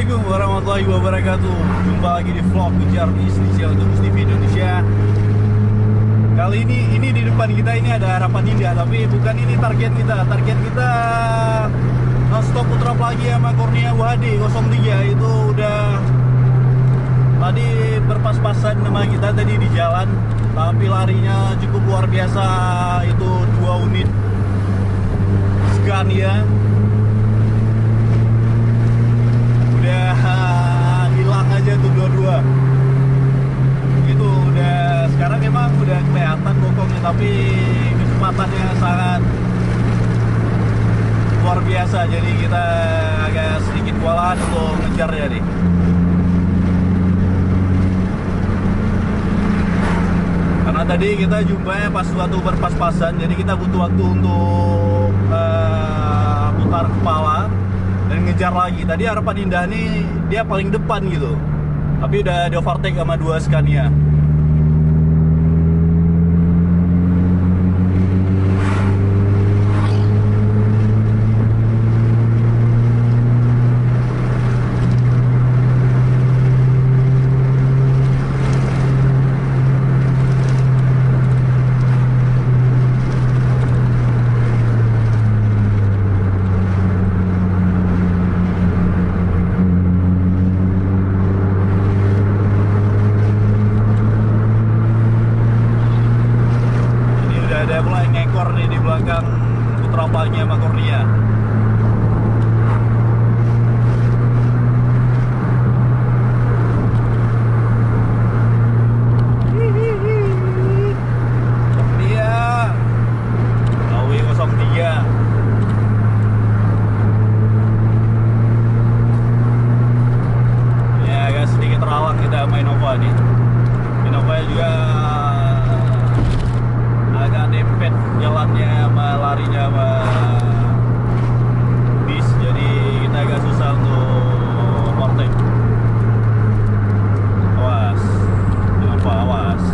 Assalamualaikum warahmatullahi wabarakatuh. Jumpa lagi di vlog Kejar Istri Autobus TV Indonesia. Kali ini di depan kita ini ada Harapan Indah, tapi bukan ini target kita. Target kita nonstop Putra Plagi sama Kurnia UHD 03. Itu udah tadi berpas-pasan sama kita tadi di jalan, tapi larinya cukup luar biasa. Itu 2 unit Scania udah hilang aja tuh dua-dua. Itu udah sekarang emang udah kelihatan bokongnya, tapi kecepatannya sangat luar biasa. Jadi kita agak sedikit kewalahan untuk ngejarnya nih. Karena tadi kita jumpanya pas waktu berpas-pasan, jadi kita butuh waktu untuk putar kepala dan ngejar lagi. Tadi Harapan Indah nih dia paling depan gitu, tapi udah di overtake sama 2 Scania. Ada mulai ngekor nih di belakang Putra Plagi sama Kurnia. Kurnia AW 03. Ya agak sedikit rawan kita sama Innova nih. Innova juga agak dempet jalannya sama larinya sama bis, jadi kita agak susah untuk overtake. Awas, kenapa awas?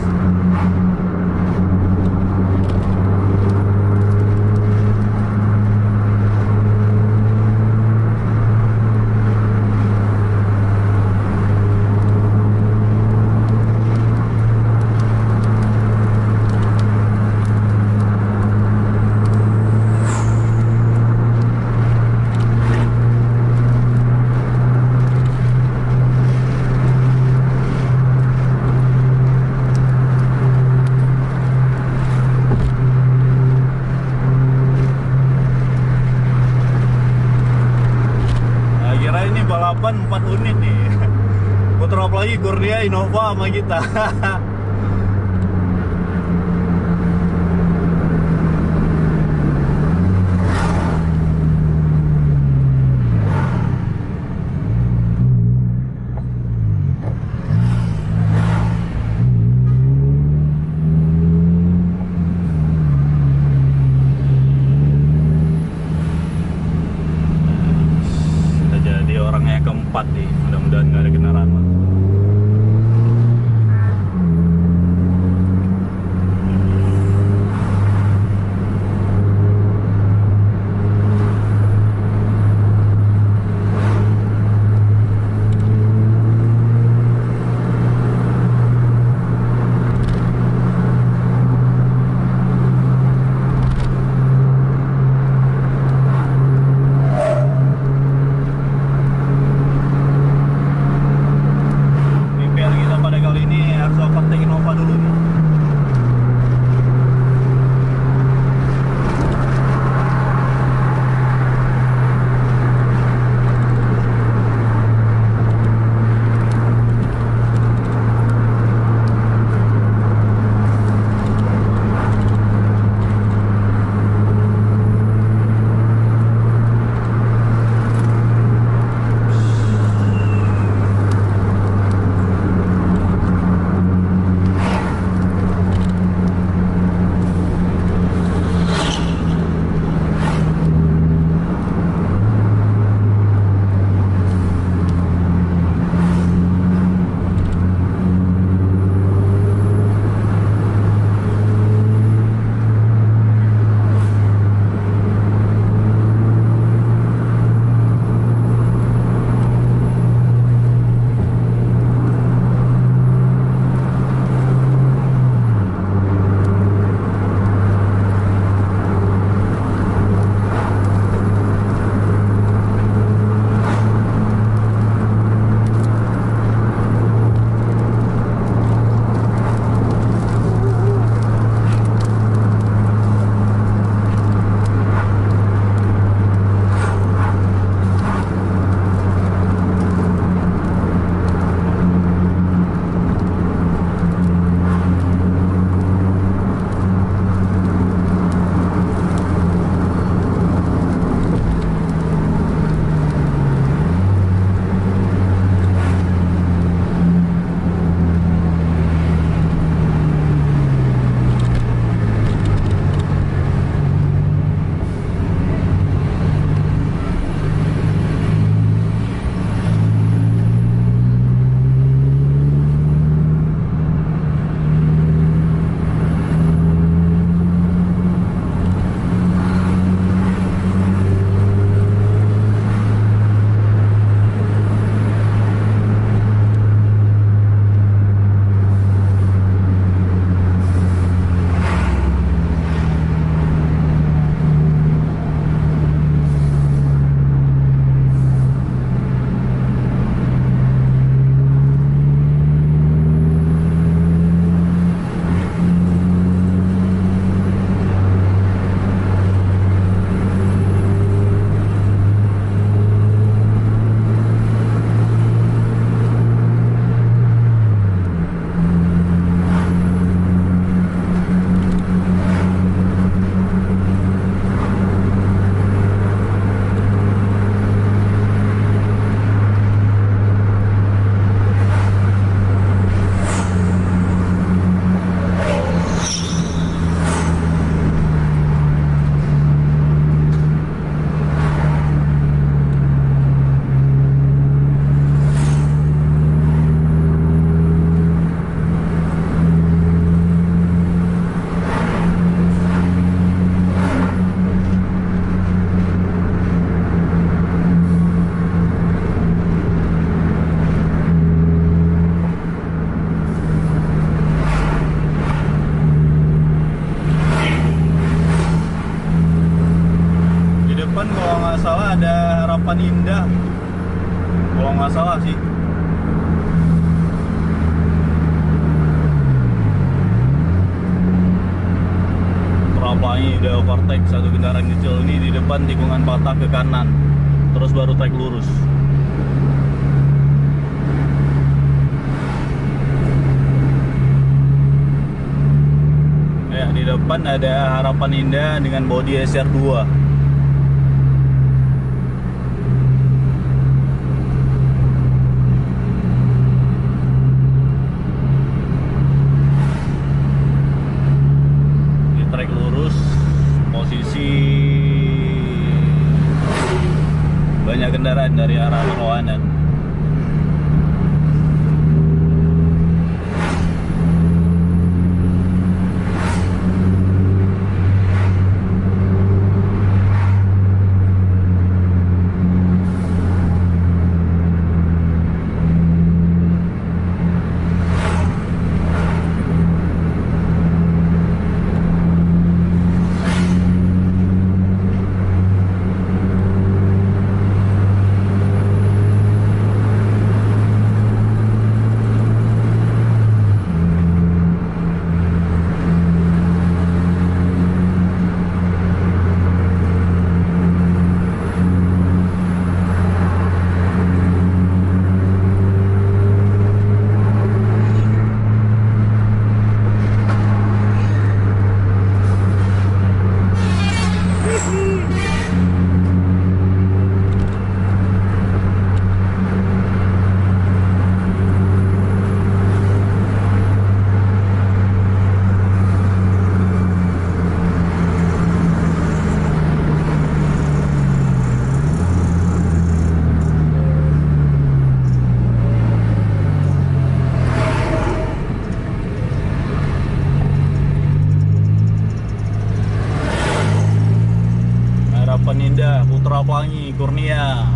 Ini balapan 4 unit nih. Putra Plagi, Kurnia, Innova sama kita. Orangnya keempat nih, mudah-mudahan nggak ada kendaraan lah. ada Harapan Indah kalau nggak salah sih. Pelangi udah overtake satu kendaraan kecil ini di depan, tikungan patah ke kanan, terus baru trek lurus. Ya, di depan ada Harapan Indah dengan bodi SR2. Banyak kendaraan dari arah berlawanan. Indah, Putra Pelangi, Kurnia.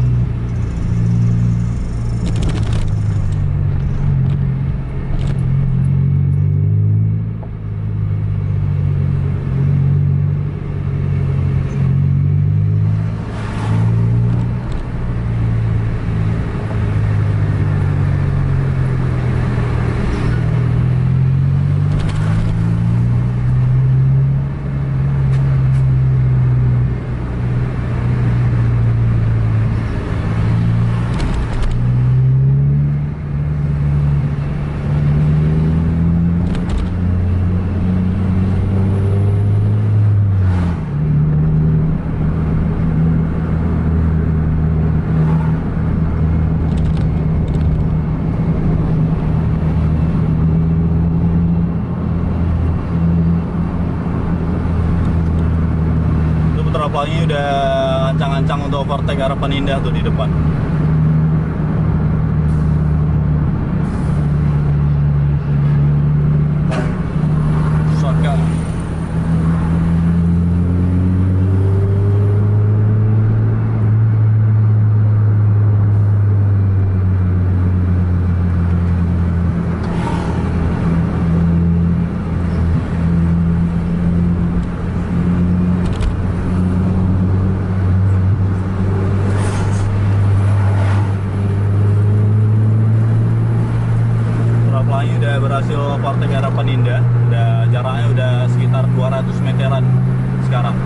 Pelangi udah ancang-ancang untuk overtake Harapan Indah tuh di depan. Shotgun. Udah berhasil overtake Harapan Indah, jaraknya udah sekitar 200 meteran sekarang.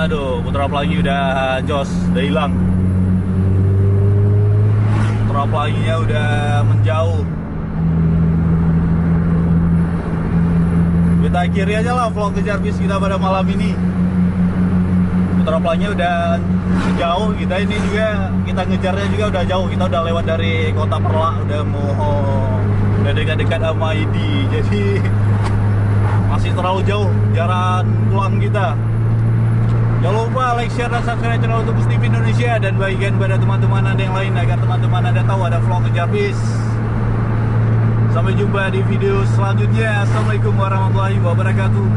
Aduh, Putra Pelangi udah jos, udah hilang. Putra pelanginya udah menjauh. Kita akhiri aja lah vlog kejar bis kita pada malam ini. Putra pelanginya udah jauh, kita ini juga kita ngejarnya juga udah jauh. Kita udah lewat dari Kota Perla, udah dekat-dekat sama ID. Jadi masih terlalu jauh jalan pulang kita. Jangan lupa like, share, dan subscribe channel untuk Bus TV Indonesia, dan bagikan pada teman-teman Anda yang lain agar teman-teman Anda tahu ada vlog kejar bis. Sampai jumpa di video selanjutnya. Assalamualaikum warahmatullahi wabarakatuh.